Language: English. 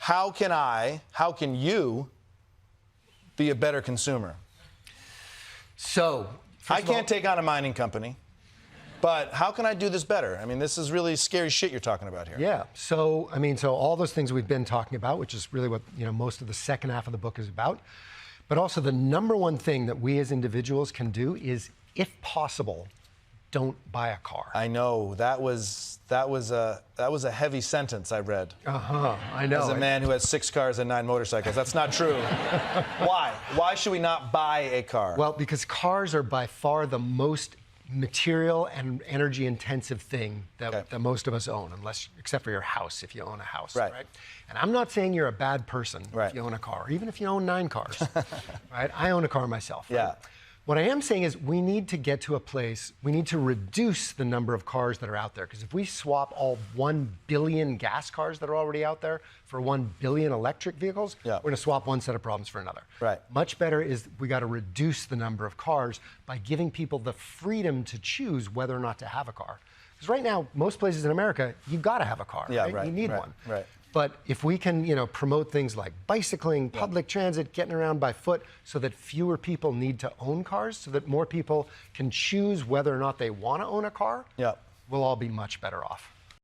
how can you be a better consumer? So, I can't take on a mining company, but how can I do this better? I mean, this is really scary shit you're talking about here. Yeah. So, so all those things we've been talking about, which is really what, most of the second half of the book is about. But also the number one thing that we as individuals can do is, if possible, don't buy a car. I know. That was a heavy sentence I read. I know. As a man who has 6 cars and 9 motorcycles. That's not true. Why? Why should we not buy a car? Well, because cars are by far the most material and energy intensive thing that most of us own, except for your house, if you own a house, right? And I'm not saying you're a bad person if you own a car, even if you own 9 cars, right? I own a car myself. Right? Yeah. What I am saying is we need to get to a place, we need to reduce the number of cars that are out there. Because if we swap all 1 billion gas cars that are already out there for 1 billion electric vehicles, we're going to swap one set of problems for another. Right. Much better is we got to reduce the number of cars by giving people the freedom to choose whether or not to have a car. Because right now, most places in America, you've got to have a car. Right? You need one. Right. But if we can, promote things like bicycling, public transit, getting around by foot, so that fewer people need to own cars, so that more people can choose whether or not they want to own a car, we'll all be much better off.